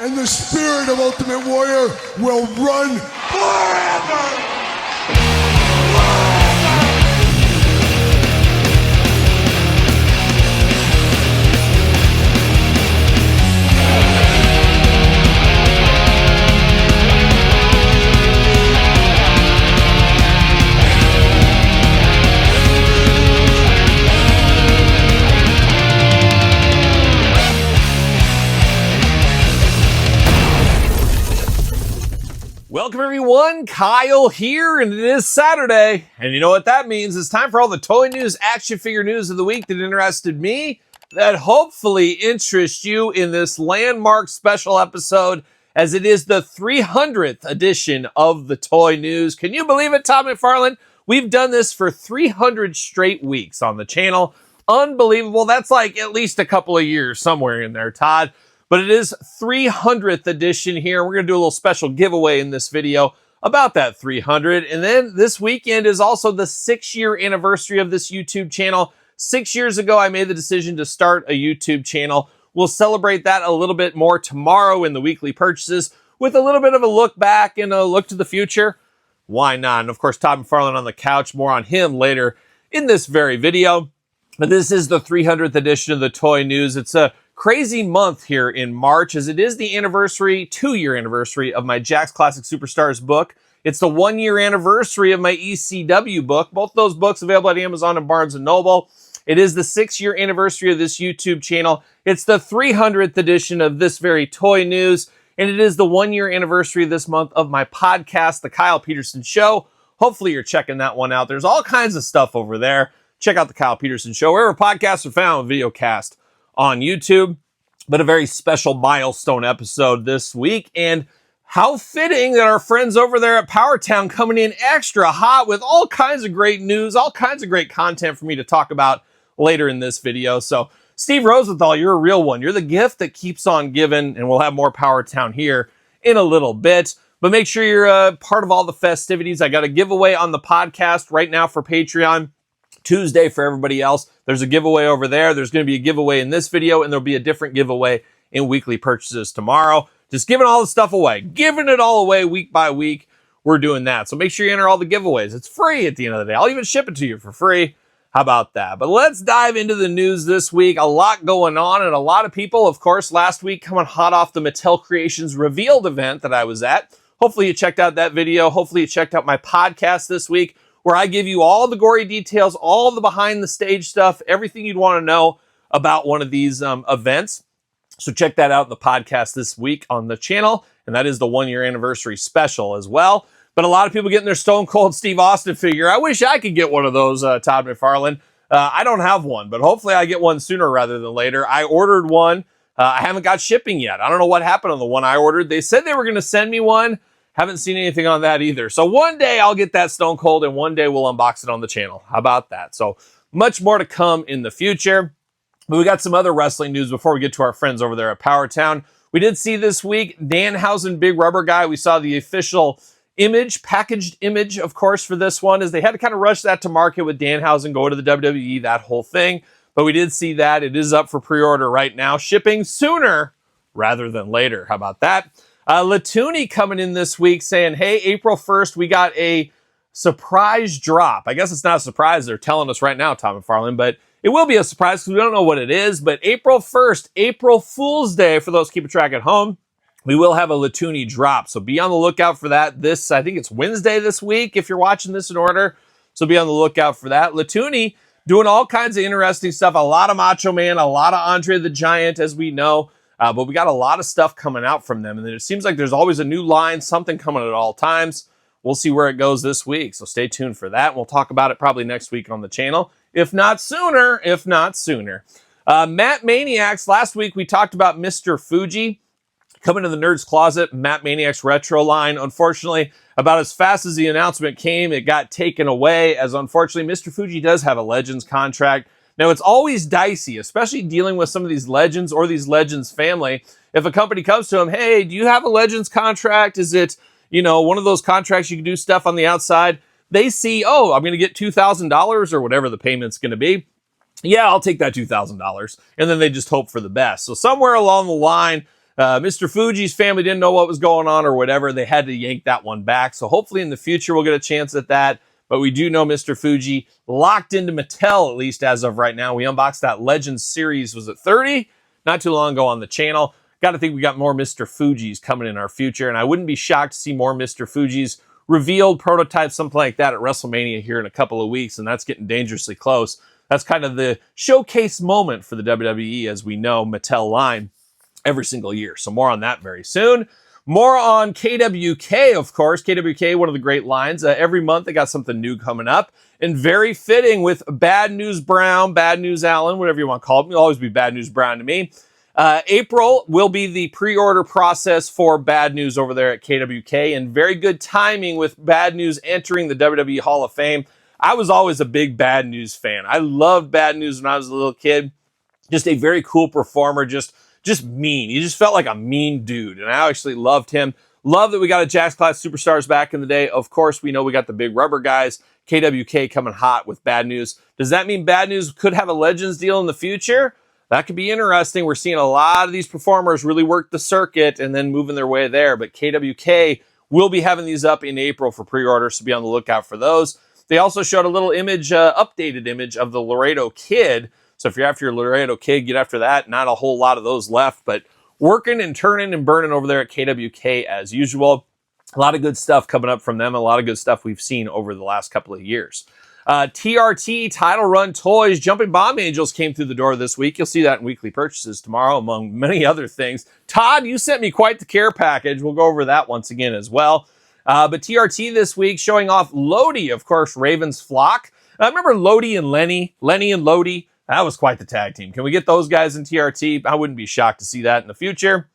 and the spirit of Ultimate Warrior will run forever! Welcome everyone, Kyle here, and it is Saturday, and you know what that means. It's time for all the toy news, action figure news of the week that interested me, that hopefully interests you in this landmark special episode, as it is the 300th edition of the toy news. Can you believe it, Tom McFarlane? We've done this for 300 straight weeks on the channel. Unbelievable. That's like at least a couple of years somewhere in there, Todd. But it is 300th edition here. We're going to do a little special giveaway in this video about that 300. And then this weekend is also the 6-year anniversary of this YouTube channel. 6 years ago, I made the decision to start a YouTube channel. We'll celebrate that a little bit more tomorrow in the weekly purchases with a little bit of a look back and a look to the future. Why not? And of course, Todd McFarlane on the couch. More on him later in this very video. But this is the 300th edition of the toy news. It's a crazy month here in March, as it is the anniversary, 2-year anniversary of my Jakks Classic Superstars book. It's the 1-year anniversary of my ECW book. Both those books available at Amazon and Barnes & Noble. It is the 6-year anniversary of this YouTube channel. It's the 300th edition of this very toy news. And it is the 1-year anniversary this month of my podcast, The Kyle Peterson Show. Hopefully you're checking that one out. There's all kinds of stuff over there. Check out The Kyle Peterson Show, wherever podcasts are found, video cast on YouTube, but a very special milestone episode this week. And how fitting that our friends over there at Powertown coming in extra hot with all kinds of great news, all kinds of great content for me to talk about later in this video. So Steve Rosenthal, you're a real one. You're the gift that keeps on giving, and we'll have more Powertown here in a little bit. But make sure you're part of all the festivities. I got a giveaway on the podcast right now for Patreon. Tuesday for everybody else. There's a giveaway over there. There's going to be a giveaway in this video, and there'll be a different giveaway in weekly purchases tomorrow. Just giving all the stuff away. Giving it all away week by week. We're doing that. So make sure you enter all the giveaways. It's free at the end of the day. I'll even ship it to you for free. How about that? But let's dive into the news this week. A lot going on, and a lot of people, of course, last week coming hot off the Mattel Creations Revealed event that I was at. Hopefully you checked out that video. Hopefully you checked out my podcast this week, where I give you all the gory details, all the behind the stage stuff, everything you'd want to know about one of these events. So check that out in the podcast this week on the channel. And that is the 1-year anniversary special as well. But a lot of people getting their Stone Cold Steve Austin figure. I wish I could get one of those, Todd McFarlane. I don't have one, but hopefully I get one sooner rather than later. I ordered one. I haven't got shipping yet. I don't know what happened on the one I ordered. They said they were going to send me one. Haven't seen anything on that either. So one day I'll get that Stone Cold, and one day we'll unbox it on the channel. How about that? So much more to come in the future. But we got some other wrestling news before we get to our friends over there at Powertown. We did see this week Danhausen Big Rubber Guy. We saw the official image, packaged image, of course, for this one, as they had to kind of rush that to market with Danhausen, go to the WWE, that whole thing. But we did see that. It is up for pre-order right now, shipping sooner rather than later. How about that? Latoony coming in this week saying, hey, April 1st, we got a surprise drop. I guess it's not a surprise. They're telling us right now, Tom McFarlane, but it will be a surprise because we don't know what it is. But April 1st, April Fool's Day, for those keeping track at home, we will have a Latoony drop. So be on the lookout for that. I think it's Wednesday this week if you're watching this in order. So be on the lookout for that. Latoony doing all kinds of interesting stuff. A lot of Macho Man, a lot of Andre the Giant, as we know. But we got a lot of stuff coming out from them. And it seems like there's always a new line, something coming at all times. We'll see where it goes this week. So stay tuned for that. We'll talk about it probably next week on the channel. If not sooner, Matt Maniacs, last week we talked about Mr. Fuji coming to the Nerd's Closet, Matt Maniacs Retro line. Unfortunately, about as fast as the announcement came, it got taken away, as unfortunately Mr. Fuji does have a Legends contract. Now, it's always dicey, especially dealing with some of these Legends or these Legends family. If a company comes to them, hey, do you have a Legends contract? Is it, one of those contracts you can do stuff on the outside? They see, oh, I'm going to get $2,000 or whatever the payment's going to be. Yeah, I'll take that $2,000. And then they just hope for the best. So somewhere along the line, Mr. Fuji's family didn't know what was going on or whatever. They had to yank that one back. So hopefully in the future we'll get a chance at that. But we do know Mr. Fuji locked into Mattel, at least as of right now. We unboxed that Legends series, was it 30? Not too long ago on the channel. Got to think we got more Mr. Fuji's coming in our future. And I wouldn't be shocked to see more Mr. Fuji's revealed prototypes, something like that at WrestleMania here in a couple of weeks. And that's getting dangerously close. That's kind of the showcase moment for the WWE, as we know, Mattel line every single year. So more on that very soon. More on KWK, of course. KWK, one of the great lines. Every month they got something new coming up. And very fitting with Bad News Brown, Bad News Allen, whatever you want to call it. It'll always be Bad News Brown to me. April will be the pre-order process for Bad News over there at KWK. And very good timing with Bad News entering the WWE Hall of Fame. I was always a big Bad News fan. I loved Bad News when I was a little kid. Just a very cool performer, just mean. He just felt like a mean dude, and I actually loved him. Love that we got a Jakks Class Superstars back in the day. Of course, we know we got the big rubber guys. KWK coming hot with Bad News. Does that mean Bad News could have a Legends deal in the future? That could be interesting. We're seeing a lot of these performers really work the circuit and then moving their way there, but KWK will be having these up in April for pre-order, so be on the lookout for those. They also showed a little image, updated image of the Laredo Kid. So if you're after your Laredo Kid, get after that. Not a whole lot of those left, but working and turning and burning over there at KWK as usual. A lot of good stuff coming up from them. A lot of good stuff we've seen over the last couple of years. TRT Title Run Toys, Jumping Bomb Angels came through the door this week. You'll see that in weekly purchases tomorrow, among many other things. Todd, you sent me quite the care package. We'll go over that once again as well. But TRT this week showing off Lodi, of course, Raven's Flock. I remember Lodi and Lenny and Lodi. That was quite the tag team. Can we get those guys in TRT? I wouldn't be shocked to see that in the future.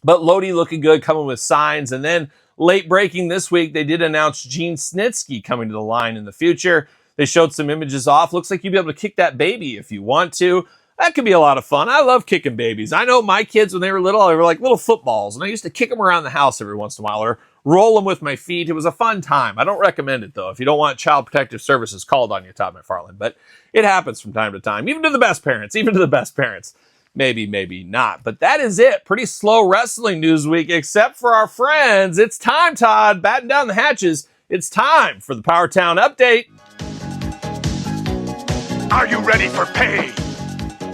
But Lodi looking good, coming with signs. And then late breaking this week, they did announce Gene Snitsky coming to the line in the future. They showed some images off. Looks like you'll be able to kick that baby if you want to. That could be a lot of fun. I love kicking babies. I know my kids, when they were little, they were like little footballs. And I used to kick them around the house every once in a while or roll them with my feet. It was a fun time. I don't recommend it, though, if you don't want Child Protective Services called on you, Todd McFarlane. But it happens from time to time, even to the best parents, Maybe, maybe not. But that is it. Pretty slow wrestling news week, except for our friends. It's time, Todd. Batten down the hatches. It's time for the Powertown update. Are you ready for pain?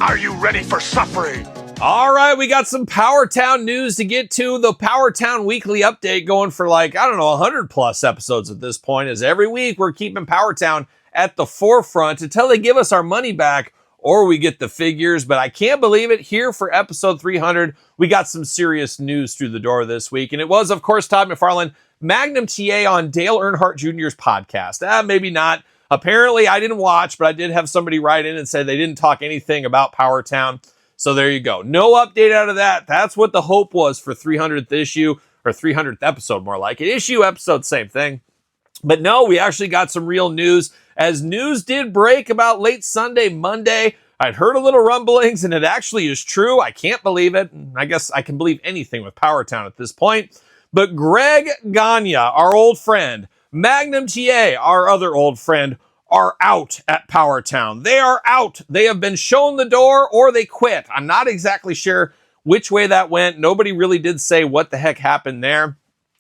Are you ready for suffering? All right, we got some Powertown news to get to. The Powertown weekly update going for 100 plus episodes at this point, as every week we're keeping Powertown at the forefront until they give us our money back or we get the figures. But I can't believe it. Here for episode 300, we got some serious news through the door this week. And it was, of course, Todd McFarlane, Magnum TA on Dale Earnhardt Jr.'s podcast. Maybe not. Apparently, I didn't watch, but I did have somebody write in and say they didn't talk anything about Powertown. So there you go. No update out of that. That's what the hope was for 300th issue, or 300th episode, more like it. Issue, episode, same thing. But no, we actually got some real news, as news did break about late Sunday, Monday. I'd heard a little rumblings, and it actually is true. I can't believe it. I guess I can believe anything with Powertown at this point. But Greg Gagne, our old friend, Magnum TA, our other old friend, are out at Powertown. They are out. They have been shown the door or they quit. I'm not exactly sure which way that went. Nobody really did say what the heck happened there.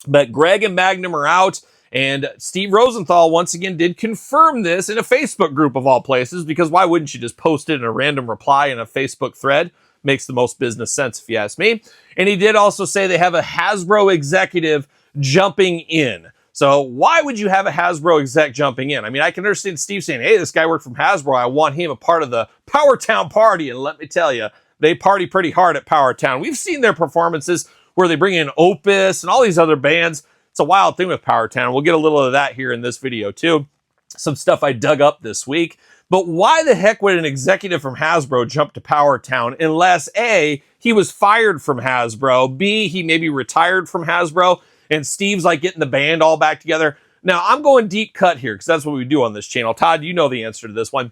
But Greg and Magnum are out. And Steve Rosenthal once again did confirm this in a Facebook group of all places, because why wouldn't you just post it in a random reply in a Facebook thread? Makes the most business sense if you ask me. And he did also say they have a Hasbro executive jumping in. So why would you have a Hasbro exec jumping in? I mean, I can understand Steve saying, hey, this guy worked from Hasbro. I want him a part of the Powertown party. And let me tell you, they party pretty hard at Powertown. We've seen their performances where they bring in Opus and all these other bands. It's a wild thing with Powertown. We'll get a little of that here in this video too. Some stuff I dug up this week. But why the heck would an executive from Hasbro jump to Powertown unless A, he was fired from Hasbro, B, he maybe retired from Hasbro, and Steve's like getting the band all back together. Now, I'm going deep cut here because that's what we do on this channel. Todd, you know the answer to this one.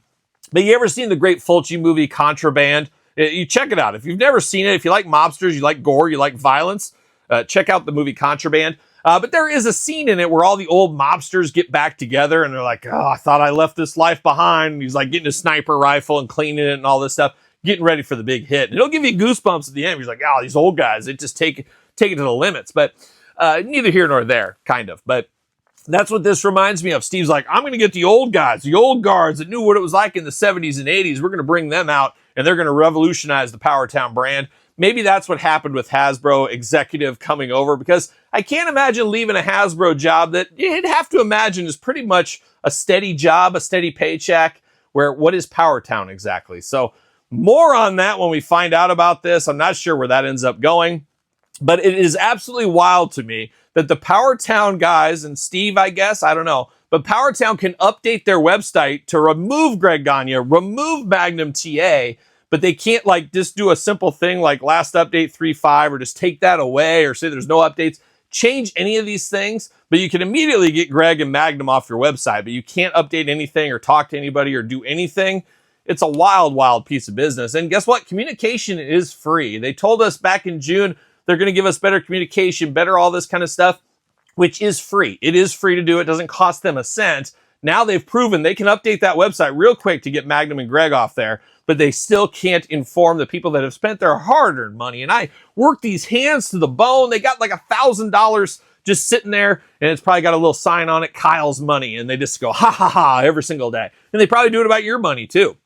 But you ever seen the great Fulci movie Contraband? You check it out. If you've never seen it, if you like mobsters, you like gore, you like violence, check out the movie Contraband. But there is a scene in it where all the old mobsters get back together and they're like, oh, I thought I left this life behind. And he's like getting a sniper rifle and cleaning it and all this stuff. getting ready for the big hit. And it'll give you goosebumps at the end. He's like, oh, these old guys, they just take it to the limits. But neither here nor there, kind of. But that's what this reminds me of. Steve's like, I'm going to get the old guys, the old guards that knew what it was like in the 70s and 80s. We're going to bring them out, and they're going to revolutionize the Powertown brand. Maybe that's what happened with Hasbro executive coming over, because I can't imagine leaving a Hasbro job that you'd have to imagine is pretty much a steady job, a steady paycheck, where what is Powertown exactly? So more on that when we find out about this. I'm not sure where that ends up going, but it is absolutely wild to me that the Powertown guys, and Steve, I guess, I don't know, but Powertown can update their website to remove Greg Gagne, remove Magnum TA, but they can't like just do a simple thing like last update 3.5 or just take that away or say there's no updates, change any of these things, but you can immediately get Greg and Magnum off your website, but you can't update anything or talk to anybody or do anything. It's a wild, wild piece of business. And guess what? Communication is free. They told us back in June they're going to give us better communication, better all this kind of stuff, which is free. It is free to do. It doesn't cost them a cent. Now they've proven they can update that website real quick to get Magnum and Greg off there, but they still can't inform the people that have spent their hard-earned money. And I worked these hands to the bone. They got like $1,000 just sitting there, and it's probably got a little sign on it, Kyle's money, and they just go, ha, ha, ha, every single day. And they probably do it about your money, too.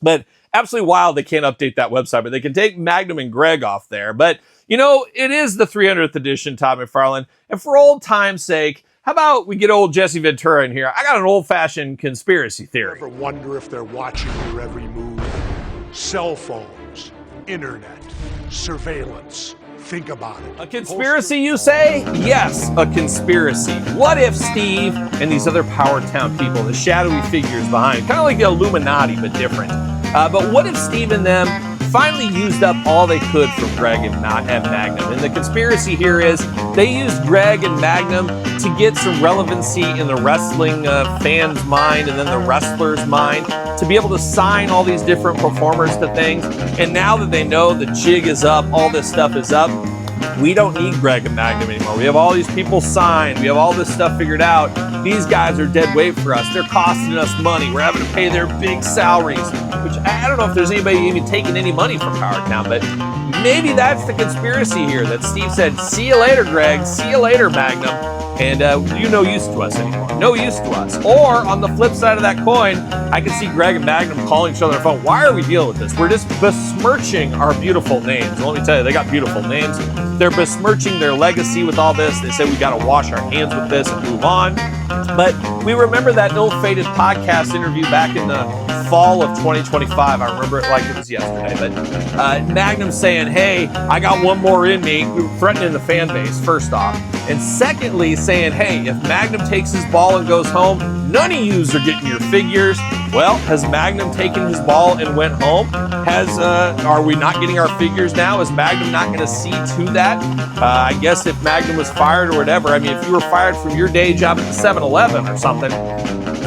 But absolutely wild they can't update that website, but they can take Magnum and Greg off there. But, you know, it is the 300th edition, Todd McFarlane, and for old time's sake, how about we get old Jesse Ventura in here? I got an old-fashioned conspiracy theory. Ever wonder if they're watching your every move? Cell phones, internet, surveillance. Think about it. A conspiracy, you say? Yes, a conspiracy. What if Steve and these other Powertown people, the shadowy figures behind, kind of like the Illuminati, but different. But what if Steve and them finally used up all they could from Greg and Magnum? And the conspiracy here is they used Greg and Magnum to get some relevancy in the wrestling fans' mind and then the wrestlers' mind to be able to sign all these different performers to things. And now that they know the jig is up, all this stuff is up, we don't need Greg and Magnum anymore. We have all these people signed. We have all this stuff figured out. These guys are dead weight for us. They're costing us money. We're having to pay their big salaries, which I don't know if there's anybody even taking any money from Powertown, but maybe that's the conspiracy here, that Steve said, see you later, Greg. See you later, Magnum. And you're no use to us anymore. No use to us. Or on the flip side of that coin, I can see Greg and Magnum calling each other on the phone. Why are we dealing with this? We're just besmirching our beautiful names. Let me tell you, they got beautiful names. They're besmirching their legacy with all this. They say we got to wash our hands with this and move on. But we remember that ill-fated podcast interview back in the fall of 2025. I remember it like it was yesterday. But Magnum saying, hey, I got one more in me. We were threatening the fan base, first off. And secondly, saying, hey, if Magnum takes his ball and goes home, none of yous are getting your figures. Well, has Magnum taken his ball and went home? Are we not getting our figures now? Is Magnum not going to see to that? I guess if Magnum was fired or whatever, I mean, if you were fired from your day job at the 7-Eleven or something,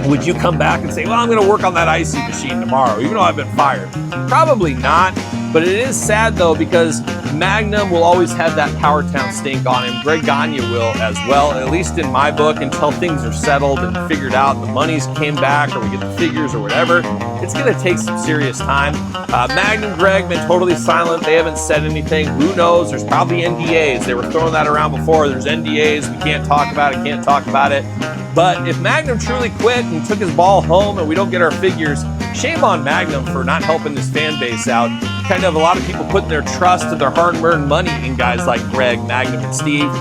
would you come back and say, well, I'm going to work on that icy machine tomorrow, even though I've been fired? Probably not. But it is sad, though, because Magnum will always have that Powertown stink on him. Greg Gagne will as well, at least in my book, until things are settled and figured out, the monies came back, or we get the figures or whatever. It's going to take some serious time. Magnum, Greg, been totally silent. They haven't said anything. Who knows? There's probably NDAs. They were throwing that around before. There's NDAs. We can't talk about it, can't talk about it. But if Magnum truly quit and took his ball home and we don't get our figures, shame on Magnum for not helping his fan base out. Kind of a lot of people putting their trust and their hard-earned money in guys like Greg, Magnum, and Steve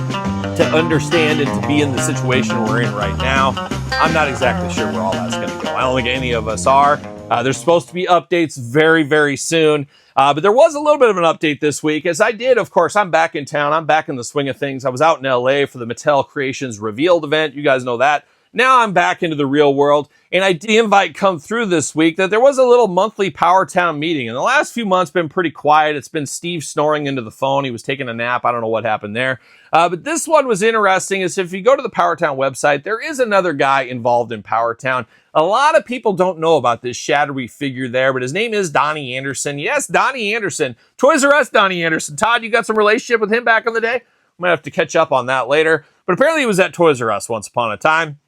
to understand and to be in the situation we're in right now. I'm not exactly sure where all that's going to go. I don't think any of us are. There's supposed to be updates very, very soon. But there was a little bit of an update this week, as I did, of course, I'm back in town. I'm back in the swing of things. I was out in LA for the Mattel Creations Revealed event. You guys know that. Now I'm back into the real world, and I did invite come through this week that there was a little monthly Powertown meeting. And the last few months been pretty quiet. It's been Steve snoring into the phone. He was taking a nap. I don't know what happened there. But this one was interesting. Is if you go to the Powertown website, there is another guy involved in Powertown. A lot of people don't know about this shadowy figure there, but his name is Donnie Anderson. Yes, Donnie Anderson. Toys R Us Donnie Anderson. Todd, you got some relationship with him back in the day? I might have to catch up on that later. But apparently he was at Toys R Us once upon a time.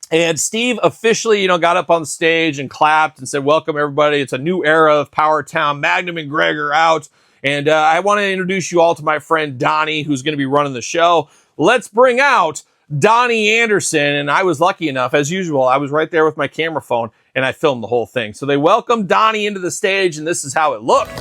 And Steve officially, got up on the stage and clapped and said, "Welcome, everybody. It's a new era of Powertown. Magnum and Greg are out. And I want to introduce you all to my friend Donnie, who's going to be running the show. Let's bring out Donnie Anderson." And I was lucky enough, as usual, I was right there with my camera phone, and I filmed the whole thing. So they welcomed Donnie into the stage, and this is how it looked.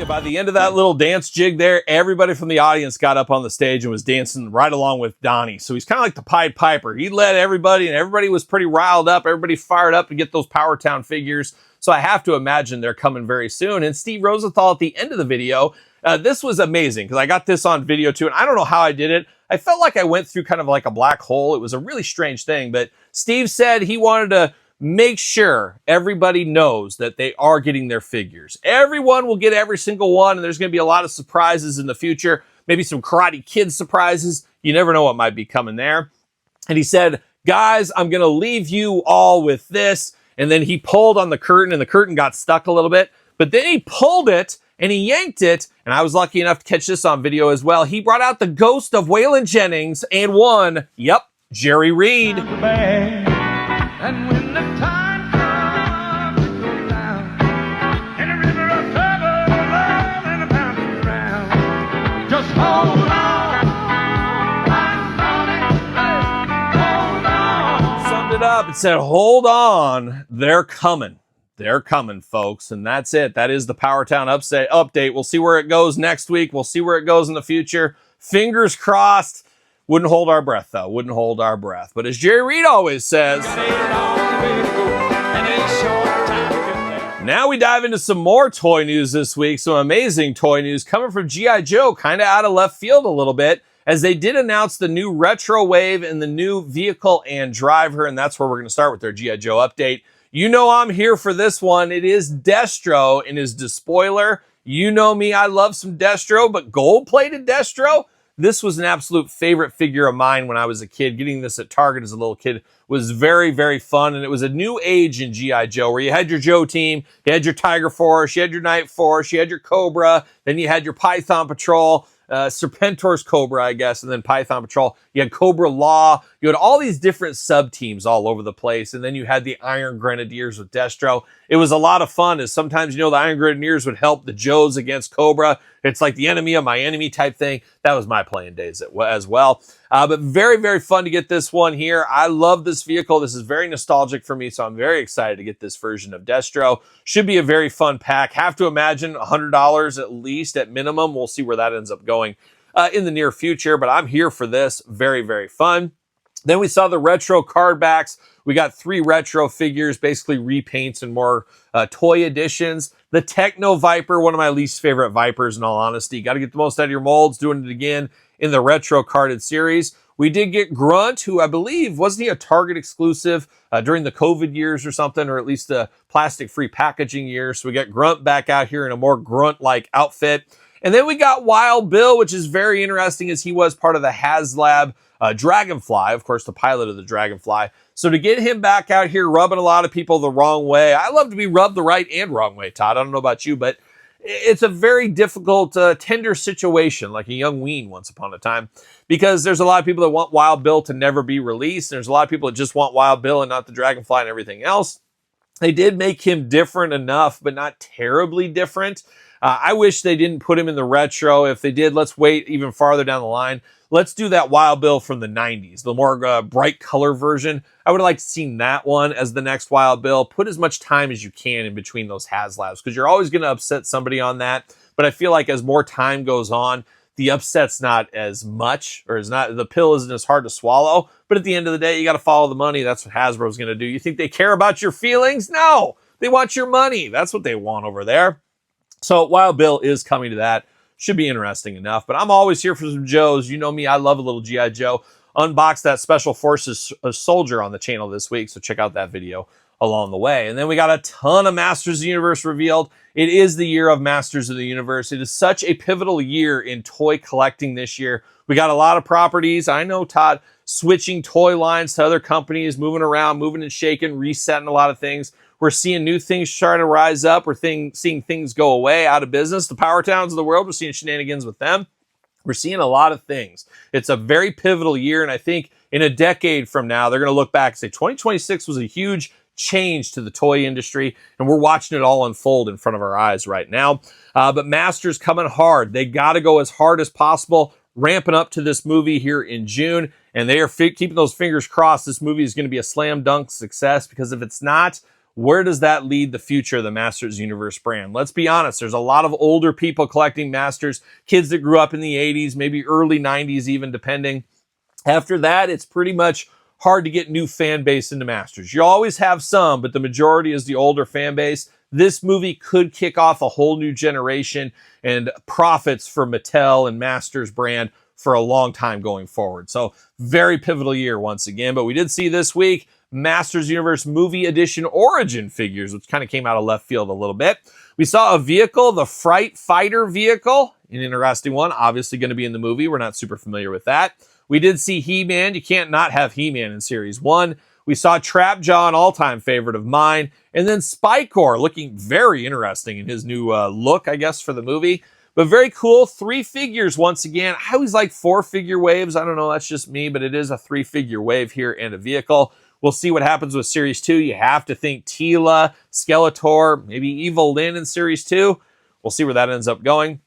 By the end of that little dance jig there, everybody from the audience got up on the stage and was dancing right along with Donnie. So he's kind of like the Pied Piper. He led everybody, and everybody was pretty riled up. Everybody fired up to get those Powertown figures. So I have to imagine they're coming very soon. And Steve Rosenthal at the end of the video, this was amazing because I got this on video too, and I don't know how I did it. I felt like I went through kind of like a black hole. It was a really strange thing, but Steve said he wanted to make sure everybody knows that they are getting their figures. Everyone will get every single one, and there's going to be a lot of surprises in the future. Maybe some Karate Kid surprises. You never know what might be coming there. And he said, "Guys, I'm going to leave you all with this." And then he pulled on the curtain, and the curtain got stuck a little bit. But then he pulled it, and he yanked it, and I was lucky enough to catch this on video as well. He brought out the ghost of Waylon Jennings and one, Jerry Reed. And when the time comes to go down, in a river of trouble, love and a bounce around, just hold on, hold on. Summed it up and said, "Hold on, they're coming. They're coming, folks." And that's it. That is the Powertown update. We'll see where it goes next week. We'll see where it goes in the future. Fingers crossed. Wouldn't hold our breath, though. Wouldn't hold our breath. But as Jerry Reed always says, now we dive into some more toy news this week. Some amazing toy news coming from G.I. Joe, kind of out of left field a little bit, as they did announce the new Retro Wave and the new vehicle and driver. And that's where we're going to start with their G.I. Joe update. You know I'm here for this one. It is Destro in his despoiler. You know me, I love some Destro, but gold-plated Destro? This was an absolute favorite figure of mine when I was a kid. Getting this at Target as a little kid was very, very fun. And it was a new age in G.I. Joe where you had your Joe team, you had your Tiger Force, you had your Night Force, you had your Cobra, then you had your Python Patrol, Serpentor's Cobra, I guess, and then Python Patrol. You had Cobra Law. You had all these different sub-teams all over the place. And then you had the Iron Grenadiers with Destro. It was a lot of fun, as sometimes, the Iron Grenadiers would help the Joes against Cobra. It's like the enemy of my enemy type thing. That was my playing days as well. But very, very fun to get this one here. I love this vehicle. This is very nostalgic for me, so I'm very excited to get this version of Destro. Should be a very fun pack. Have to imagine $100 at least at minimum. We'll see where that ends up going in the near future, but I'm here for this. Very, very fun. Then we saw the retro card backs. We got 3 retro figures, basically repaints and more toy editions. The Techno Viper, one of my least favorite Vipers in all honesty. Got to get the most out of your molds, doing it again in the retro carded series. We did get Grunt, who I believe, wasn't he a Target exclusive during the COVID years or something, or at least the plastic-free packaging years. So we got Grunt back out here in a more Grunt-like outfit. And then we got Wild Bill, which is very interesting as he was part of the HasLab Dragonfly, of course, the pilot of the Dragonfly. So to get him back out here rubbing a lot of people the wrong way, I love to be rubbed the right and wrong way, Todd. I don't know about you, but it's a very difficult, tender situation, like a young ween once upon a time, because there's a lot of people that want Wild Bill to never be released. There's a lot of people that just want Wild Bill and not the Dragonfly and everything else. They did make him different enough, but not terribly different. I wish they didn't put him in the retro. If they did, let's wait even farther down the line. Let's do that Wild Bill from the 90s, the more bright color version. I would have liked to see that one as the next Wild Bill. Put as much time as you can in between those HasLabs, because you're always going to upset somebody on that. But I feel like as more time goes on, the upset's not as much, or the pill isn't as hard to swallow. But at the end of the day, you got to follow the money. That's what Hasbro's going to do. You think they care about your feelings? No, they want your money. That's what they want over there. So Wild Bill is coming to that. Should be interesting enough. But I'm always here for some Joes. You know me, I love a little G.I. Joe. Unboxed that Special Forces soldier on the channel this week, so check out that video along the way. And then we got a ton of Masters of the Universe revealed. It is the year of Masters of the Universe. It is such a pivotal year in toy collecting this year. We got a lot of properties. I know, Todd, switching toy lines to other companies, moving around, moving and shaking, resetting a lot of things. We're seeing new things try to rise up. We're seeing things go away, out of business. The Powertowns of the world, we're seeing shenanigans with them. We're seeing a lot of things. It's a very pivotal year, and I think in a decade from now, they're going to look back and say 2026 was a huge change to the toy industry, and we're watching it all unfold in front of our eyes right now. But Masters coming hard. They got to go as hard as possible, ramping up to this movie here in June, and they are keeping those fingers crossed this movie is going to be a slam dunk success, because if it's not, where does that lead the future of the Masters Universe brand? Let's be honest, there's a lot of older people collecting Masters, kids that grew up in the 80s, maybe early 90s even, depending. After that, it's pretty much hard to get new fan base into Masters. You always have some, but the majority is the older fan base. This movie could kick off a whole new generation and profits for Mattel and Masters brand for a long time going forward. So very pivotal year once again, but we did see this week Masters Universe Movie Edition Origin figures, which kind of came out of left field a little bit. We saw a vehicle, the Fright Fighter vehicle, an interesting one, obviously going to be in the movie. We're not super familiar with that. We did see He-Man. You can't not have He-Man in Series 1. We saw Trapjaw, an all-time favorite of mine. And then Spycore, looking very interesting in his new look, I guess, for the movie. But very cool. 3 figures once again. I always like 4-figure waves. I don't know, that's just me, but it is a 3-figure wave here and a vehicle. We'll see what happens with Series 2. You have to think Teela, Skeletor, maybe Evil Lyn in Series 2. We'll see where that ends up going.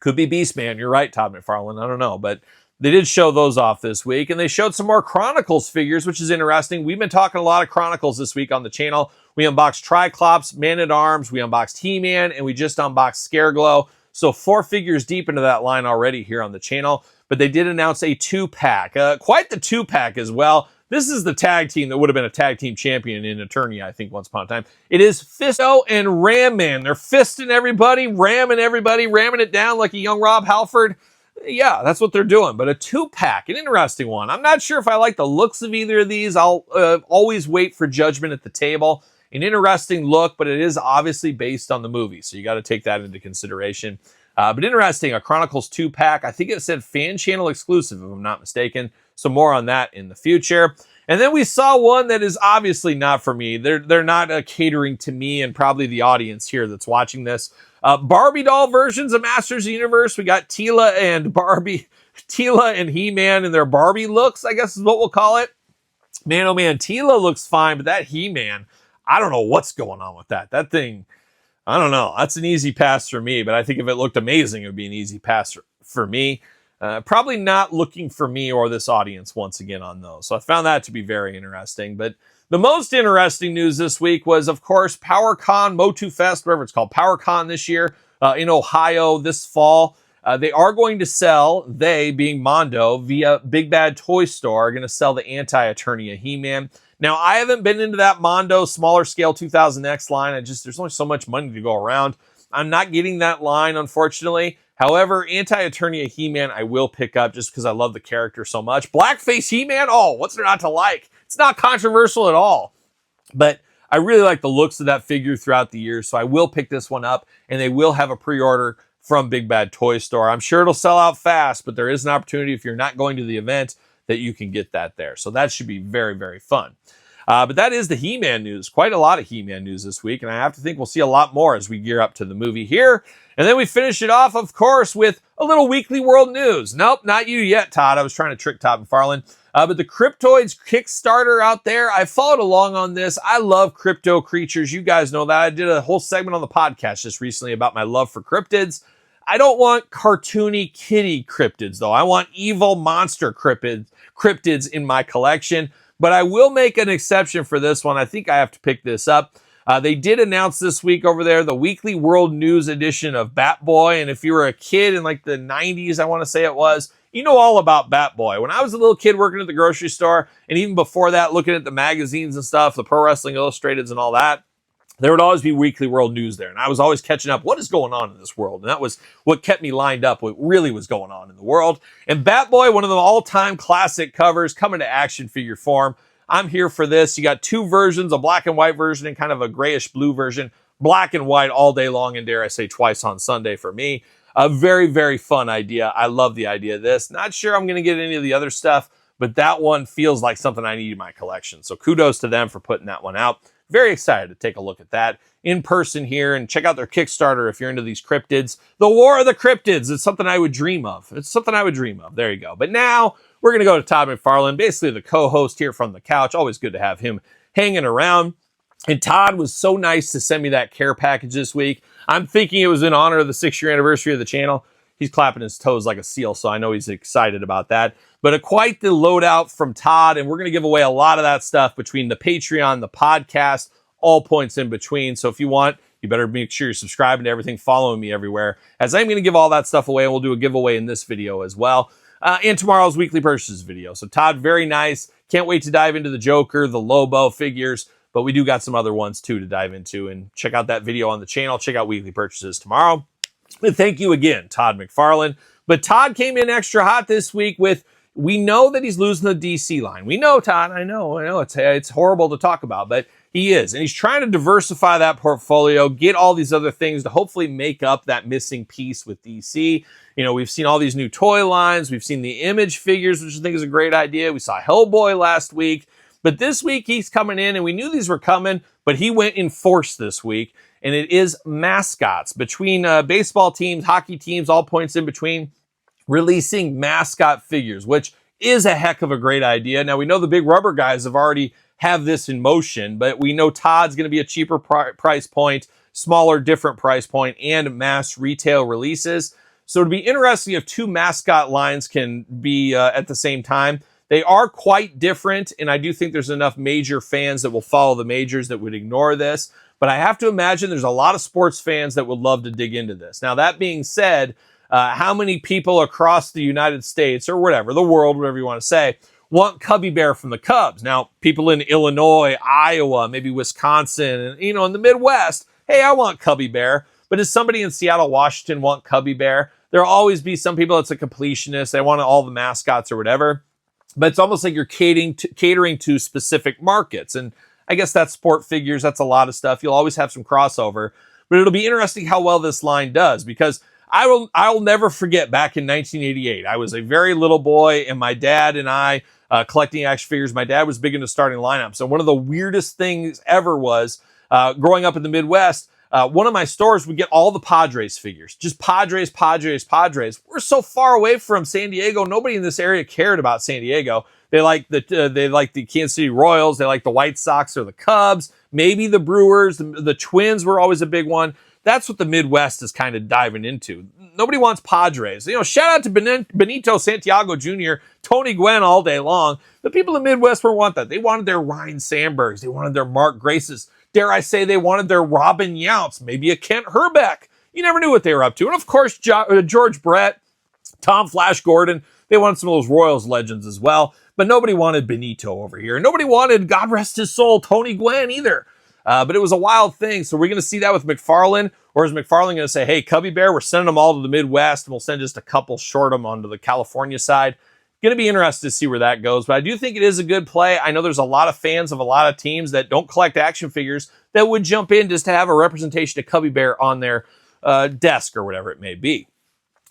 Could be Beastman. You're right, Todd McFarlane. I don't know, but they did show those off this week, and they showed some more Chronicles figures, which is interesting. We've been talking a lot of Chronicles this week on the channel. We unboxed Triclops, Man-at-Arms, we unboxed He-Man, and we just unboxed Scareglow. So 4 figures deep into that line already here on the channel, but they did announce a 2-pack. Quite the 2-pack as well. This is the tag team that would have been a tag team champion in Eternia, I think, once upon a time. It is Fisto and Ram Man. They're fisting everybody, ramming it down like a young Rob Halford. Yeah, that's what they're doing. But a 2-pack, an interesting one. I'm not sure if I like the looks of either of these. I'll always wait for judgment at the table. An interesting look, but it is obviously based on the movie, so you got to take that into consideration. But interesting, a Chronicles 2-pack. I think it said fan channel exclusive, if I'm not mistaken. So more on that in the future. And then we saw one that is obviously not for me. They're not catering to me and probably the audience here that's watching this. Barbie doll versions of Masters of the Universe. We got Teela and He-Man in their Barbie looks, I guess is what we'll call it. Man, oh man, Teela looks fine, but that He-Man, I don't know what's going on with that. That thing, I don't know. That's an easy pass for me, but I think if it looked amazing, it would be an easy pass for me. Probably not looking for me or this audience once again on those. So I found that to be very interesting. But the most interesting news this week was, of course, PowerCon, Motu Fest, whatever it's called, PowerCon this year in Ohio this fall. They are going to sell, they being Mondo, via Big Bad Toy Store, are going to sell the anti-Eternia He-Man. Now, I haven't been into that Mondo smaller scale 2000X line. There's only so much money to go around. I'm not getting that line, unfortunately. However, Anti-Eternia He-Man I will pick up just because I love the character so much. Blackface He-Man, oh, what's there not to like? It's not controversial at all. But I really like the looks of that figure throughout the years, so I will pick this one up, and they will have a pre-order from Big Bad Toy Store. I'm sure it'll sell out fast, but there is an opportunity if you're not going to the event that you can get that there. So that should be very, very fun. But that is the He-Man news. Quite a lot of He-Man news this week, and I have to think we'll see a lot more as we gear up to the movie here. And then we finish it off, of course, with a little weekly world news. Nope, not you yet, Todd. I was trying to trick Todd McFarlane. But the Cryptoids Kickstarter out there, I followed along on this. I love crypto creatures. You guys know that. I did a whole segment on the podcast just recently about my love for cryptids. I don't want cartoony kitty cryptids, though. I want evil monster cryptids in my collection. But I will make an exception for this one. I think I have to pick this up. They did announce this week over there the Weekly World News edition of Batboy. And if you were a kid in like the 90s, I want to say it was, you know all about Batboy. When I was a little kid working at the grocery store, and even before that, looking at the magazines and stuff, the Pro Wrestling Illustrateds and all that, there would always be Weekly World News there. And I was always catching up, what is going on in this world? And that was what kept me lined up, what really was going on in the world. And Batboy, one of the all-time classic covers, coming to action figure form. I'm here for this. You got two versions, a black and white version and kind of a grayish blue version. Black and white all day long, and dare I say twice on Sunday for me. A very, very fun idea. I love the idea of this. Not sure I'm going to get any of the other stuff, but that one feels like something I need in my collection. So kudos to them for putting that one out. Very excited to take a look at that in person here and check out their Kickstarter if you're into these cryptids. The War of the Cryptids. It's something I would dream of. It's something I would dream of. There you go. But now we're going to go to Todd McFarlane, basically the co-host here from the couch. Always good to have him hanging around. And Todd was so nice to send me that care package this week. I'm thinking it was in honor of the 6-year anniversary of the channel. He's clapping his toes like a seal, so I know he's excited about that. But quite the loadout from Todd, and we're going to give away a lot of that stuff between the Patreon, the podcast, all points in between. So if you want, you better make sure you're subscribing to everything, following me everywhere, as I'm going to give all that stuff away, and we'll do a giveaway in this video as well. And tomorrow's weekly purchases video. So Todd, very nice. Can't wait to dive into the Joker, the Lobo figures, but we do got some other ones too to dive into, and check out that video on the channel. Check out weekly purchases tomorrow. And thank you again, Todd McFarlane. But Todd came in extra hot this week with, we know that he's losing the DC line. We know, Todd, I know. It's horrible to talk about, but he is. And he's trying to diversify that portfolio, get all these other things to hopefully make up that missing piece with DC. You know, we've seen all these new toy lines. We've seen the Image figures, which I think is a great idea. We saw Hellboy last week. But this week he's coming in, and we knew these were coming, but he went in force this week. And it is mascots between baseball teams, hockey teams, all points in between, releasing mascot figures, which is a heck of a great idea. Now, we know the big rubber guys have already have this in motion, but we know Todd's going to be a cheaper price point, smaller, different price point, and mass retail releases. So it'll be interesting if two mascot lines can be at the same time. They are quite different, and I do think there's enough major fans that will follow the majors that would ignore this. But I have to imagine there's a lot of sports fans that would love to dig into this. Now, that being said, how many people across the United States, or whatever, the world, whatever you want to say, want Cubby Bear from the Cubs? Now, people in Illinois, Iowa, maybe Wisconsin, and, you know, in the Midwest, hey, I want Cubby Bear. But does somebody in Seattle, Washington want Cubby Bear? There'll always be some people that's a completionist. They want all the mascots or whatever. But it's almost like you're catering to specific markets. And I guess that's sport figures. That's a lot of stuff. You'll always have some crossover. But it'll be interesting how well this line does, because I'll never forget back in 1988. I was a very little boy, and my dad and I collecting action figures. My dad was big into starting lineups. And one of the weirdest things ever was growing up in the Midwest, one of my stores would get all the Padres figures. Just Padres, Padres, Padres. We're so far away from San Diego. Nobody in this area cared about San Diego. They like the Kansas City Royals. They like the White Sox or the Cubs. Maybe the Brewers. The Twins were always a big one. That's what the Midwest is kind of diving into. Nobody wants Padres. You know, shout out to Benito Santiago Jr., Tony Gwynn all day long. The people in the Midwest don't want that. They wanted their Ryan Sandbergs. They wanted their Mark Graces. Dare I say they wanted their Robin Younts, maybe a Kent Herbeck. You never knew what they were up to. And of course, George Brett, Tom Flash Gordon, they wanted some of those Royals legends as well. But nobody wanted Benito over here. Nobody wanted, God rest his soul, Tony Gwynn either. But it was a wild thing. So we're going to see that with McFarlane. Or is McFarlane going to say, hey, Cubby Bear, we're sending them all to the Midwest, and we'll send just a couple short them onto the California side. Going to be interested to see where that goes. But I do think it is a good play. I know there's a lot of fans of a lot of teams that don't collect action figures that would jump in just to have a representation of Cubby Bear on their desk or whatever it may be.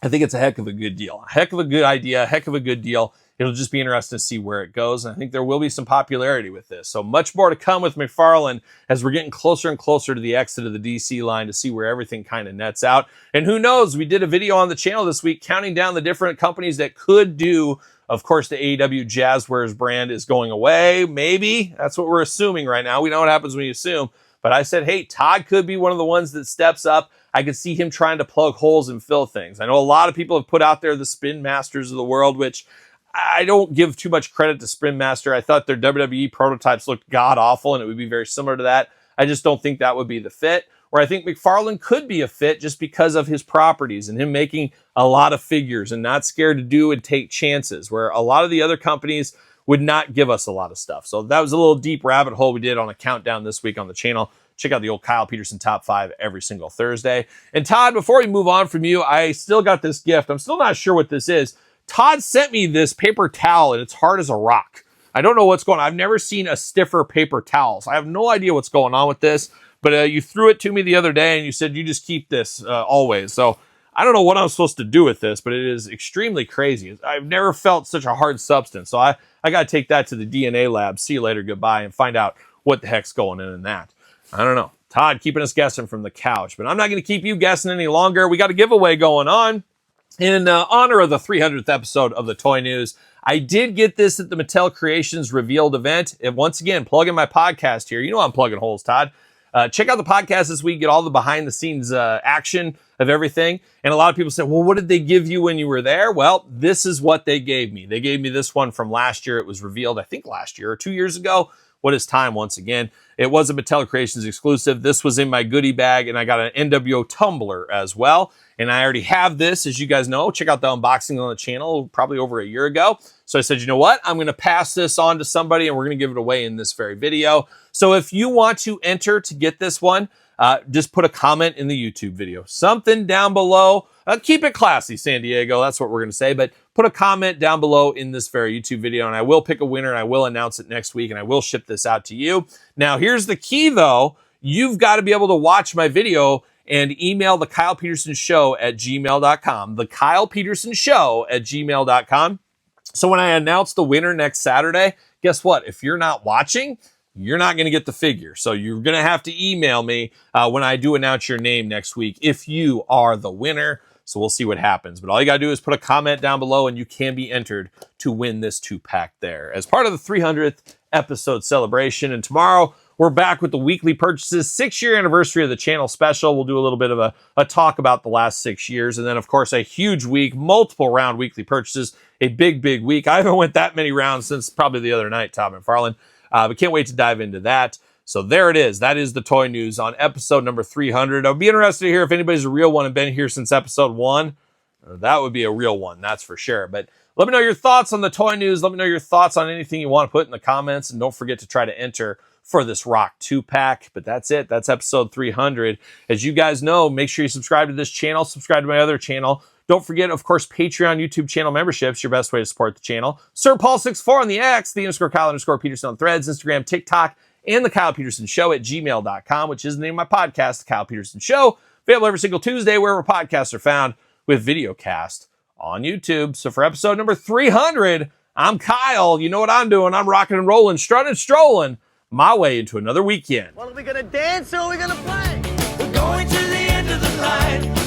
I think it's a heck of a good deal. A heck of a good idea. A heck of a good deal. It'll just be interesting to see where it goes. And I think there will be some popularity with this. So much more to come with McFarlane as we're getting closer and closer to the exit of the DC line to see where everything kind of nets out. And who knows, we did a video on the channel this week counting down the different companies that could do. Of course, the AEW Jazzwares brand is going away. Maybe. That's what we're assuming right now. We know what happens when you assume. But I said, hey, Todd could be one of the ones that steps up. I could see him trying to plug holes and fill things. I know a lot of people have put out there the Spin Masters of the world, which I don't give too much credit to Spin Master. I thought their WWE prototypes looked god-awful, and it would be very similar to that. I just don't think that would be the fit. Where I think McFarlane could be a fit just because of his properties and him making a lot of figures and not scared to do and take chances, where a lot of the other companies would not give us a lot of stuff. So that was a little deep rabbit hole we did on a countdown this week on the channel. Check out the old Kyle Peterson Top 5 every single Thursday. And Todd, before we move on from you, I still got this gift. I'm still not sure what this is. Todd sent me this paper towel, and it's hard as a rock. I don't know what's going on. I've never seen a stiffer paper towels. I have no idea what's going on with this, but you threw it to me the other day and you said you just keep this always. So I don't know what I'm supposed to do with this, but it is extremely crazy. I've never felt such a hard substance. So I got to take that to the DNA lab. See you later, goodbye, and find out what the heck's going in that. I don't know. Todd keeping us guessing from the couch, but I'm not going to keep you guessing any longer. We got a giveaway going on in honor of the 300th episode of the Toy News. I did get this at the Mattel Creations Revealed event. And once again, plugging my podcast here. You know I'm plugging holes, Todd. Check out the podcast this week. Get all the behind-the-scenes action of everything. And a lot of people say, well, what did they give you when you were there? Well, this is what they gave me. They gave me this one from last year. It was revealed, I think, last year or 2 years ago. What is time once again? It was a Mattel Creations exclusive. This was in my goodie bag, and I got an NWO tumbler as well. And I already have this, as you guys know. Check out the unboxing on the channel probably over a year ago. So I said, you know what? I'm going to pass this on to somebody, and we're going to give it away in this very video. So if you want to enter to get this one, just put a comment in the YouTube video. Something down below. Keep it classy, San Diego. That's what we're going to say. But put a comment down below in this very YouTube video, and I will pick a winner, and I will announce it next week, and I will ship this out to you. Now, here's the key, though. You've got to be able to watch my video and email TheKylePetersonShow at gmail.com. TheKylePetersonShow at gmail.com. So when I announce the winner next Saturday, guess what? If you're not watching, you're not going to get the figure. So you're going to have to email me when I do announce your name next week if you are the winner. So we'll see what happens. But all you got to do is put a comment down below and you can be entered to win this 2-pack there as part of the 300th episode celebration. And tomorrow we're back with the weekly purchases, 6-year anniversary of the channel special. We'll do a little bit of a talk about the last 6 years. And then, of course, a huge week, multiple round weekly purchases, a big week. I haven't went that many rounds since probably the other night, Tom McFarlane. But can't wait to dive into that. So there it is. That is the Toy News on episode number 300. I'll be interested to hear if anybody's a real one and been here since episode 1. That would be a real one, that's for sure. But let me know your thoughts on the Toy News. Let me know your thoughts on anything you want to put in the comments. And don't forget to try to enter for this Rock 2-pack. But that's it. That's episode 300. As you guys know, make sure you subscribe to this channel. Subscribe to my other channel. Don't forget, of course, Patreon, YouTube channel memberships, your best way to support the channel. Sir Paul64 on the X, _Kyle_Peterson on Threads, Instagram, TikTok, and TheKylePetersonShow at gmail.com, which is the name of my podcast, The Kyle Peterson Show. Available every single Tuesday wherever podcasts are found with videocast on YouTube. So for episode number 300, I'm Kyle. You know what I'm doing. I'm rocking and rolling, strutting and strolling my way into another weekend. Well, are we going to dance or are we going to play? We're going to the end of the line.